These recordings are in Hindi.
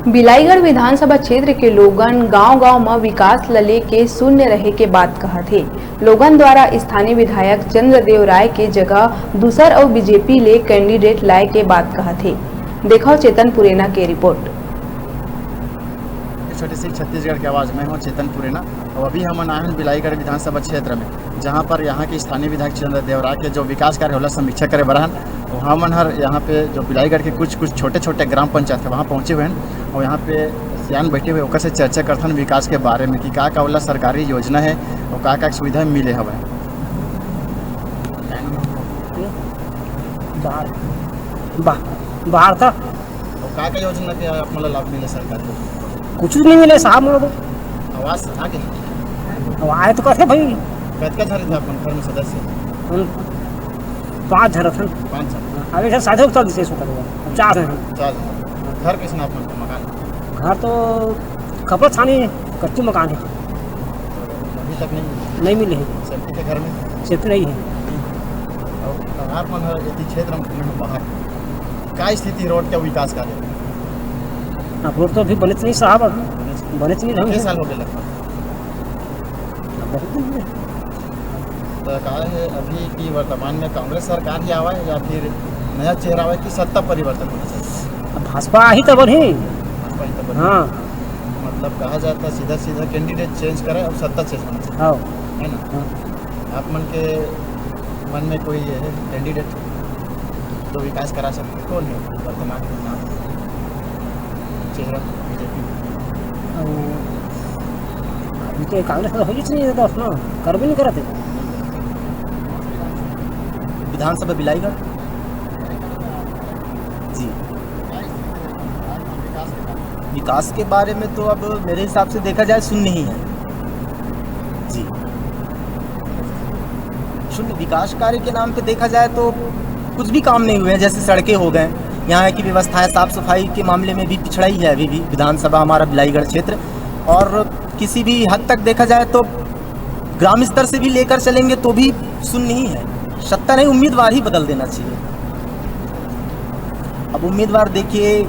बिलाईगढ़ विधानसभा क्षेत्र के लोगन गांव-गांव में विकास लले के शून्य रहे के बात कहत हे। लोगन द्वारा स्थानीय विधायक चंद्रदेव राय के जगह दूसर और बीजेपी ले कैंडिडेट लाए के बात कहत हे। देखो चेतन पुरेना के रिपोर्ट। छोटी सी छत्तीसगढ़ की आवाज़ में हूँ चेतन पुरेना और अभी हम आए हैं बिलाईगढ़ विधानसभा क्षेत्र में, जहाँ पर यहाँ के स्थानीय विधायक चंद्रदेव राय के जो विकास कार्य होला समीक्षा करे बरहन। वहाँ मन हर यहाँ पे जो बिलाईगढ़ के कुछ छोटे छोटे ग्राम पंचायत है वहाँ पहुँचे हुए हैं और यहाँ पे सियान बैठे हुए ओकर से चर्चा करथन विकास के बारे में कि का वाला सरकारी योजना है और का सुविधा मिले हवे। बाहर था और का योजना के आप मतलब लाभ मिले सरकारी? कुछ नहीं मिले साहब लोग। आवास आगे अब आए तो कैसे भाई? कतका झरे थे अपन घर में सदस्य? 5 झर थे। 5 झर आगे से साधे उतर दिसे सो करेगा 4 हैं। 4 घर किसने अपन का मकान? घर तो कपड़ा छानी कच्ची मकान है, अभी तक नहीं मिले हैं। सेफ्टी के घर में सेफ्टी नहीं है। और आप मन हर यदि क्षेत्र में बाहर का स्थिति रोड का विकास कार्य? अब रोड तो अभी बने नहीं साहब, अभी बने नहीं कितने रहे। साल हो गए लगभग? बहुत दिन हुए। तो कहा है अभी की वर्तमान में कांग्रेस सरकार ही आवा है या फिर नया चेहरा आवा है कि सत्ता परिवर्तन होना चाहिए? अब भाजपा ही तो बनी। भाजपा ही तो बनी। हाँ मतलब कहा जाता है सीधा कैंडिडेट चेंज करे और सत्ता चेंज होना चाहिए, हाँ है ना? हाँ। आप मन के मन में कोई है कैंडिडेट जो विकास करा सकते? कौन है वर्तमान में नाम चेहरा बीजेपी? अभी तो कांग्रेस तो हो ही नहीं देता अपना, कर भी नहीं करते। विधानसभा बिलाईगढ़ जी। विकास के बारे में तो अब मेरे हिसाब से देखा जाए शून्य ही है जी। शून्य विकास कार्य के नाम पे देखा जाए तो कुछ भी काम नहीं हुए हैं। जैसे सड़कें हो गए, यहाँ की व्यवस्थाएं साफ सफाई के मामले में भी पिछड़ा ही है अभी भी विधानसभा हमारा बिलाईगढ़ क्षेत्र। और किसी भी हद तक देखा जाए तो ग्राम स्तर से भी लेकर चलेंगे तो भी शून्य ही है। सत्ता नहीं, उम्मीदवार ही बदल देना चाहिए। अब उम्मीदवार देखिए,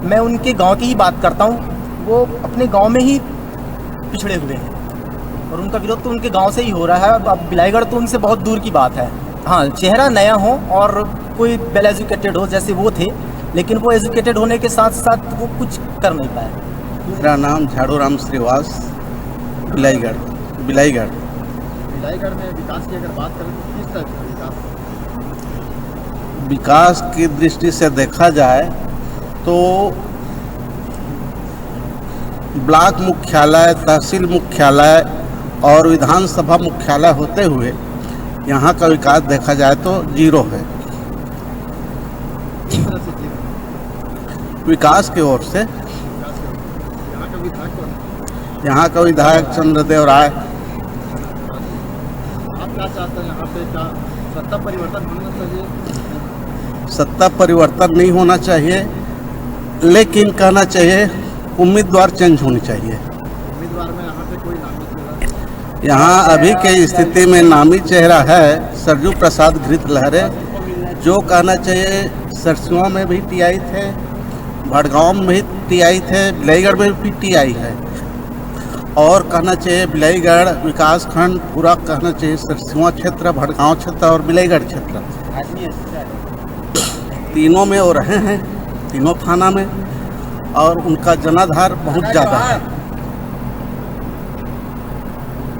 मैं उनके गांव की ही बात करता हूँ, वो अपने गांव में ही पिछड़े हुए हैं और उनका विरोध तो उनके गांव से ही हो रहा है। अब बिलाईगढ़ तो उनसे बहुत दूर की बात है। हाँ, चेहरा नया हो और कोई वेल एजुकेटेड हो जैसे वो थे, लेकिन वो एजुकेटेड होने के साथ साथ वो कुछ कर नहीं पाए। मेरा नाम झाड़ू राम श्रीवास, बिलाईगढ़। बिलाईगढ़ में विकास की अगर बात करें तो किस तरह का विकास की दृष्टि से देखा जाए तो ब्लॉक मुख्यालय, तहसील मुख्यालय और विधानसभा मुख्यालय होते हुए यहाँ का विकास देखा जाए तो जीरो है। विकास की ओर से यहाँ का विधायक चंद्रदेव राय। आप क्या चाहते हैं यहाँ पे? क्या सत्ता परिवर्तन होना चाहिए? सत्ता परिवर्तन नहीं होना चाहिए, लेकिन कहना चाहिए उम्मीदवार चेंज होनी चाहिए। उम्मीदवार में यहाँ पे कोई नामी चेहरा? यहाँ अभी के स्थिति में नामी चेहरा है सरजू प्रसाद घृत लहरे, जो कहना चाहिए सरसुआ में भी टीआई थे, भड़गांव में भी टीआई थे, बिलाईगढ़ में भी टीआई है। और कहना चाहिए बिलाईगढ़ विकास खंड पूरा कहना चाहिए सरसुआ क्षेत्र, भड़गांव क्षेत्र और बिलाईगढ़ क्षेत्र तीनों में वो रहे हैं, तीनों थाना में, और उनका जनाधार बहुत ज़्यादा है।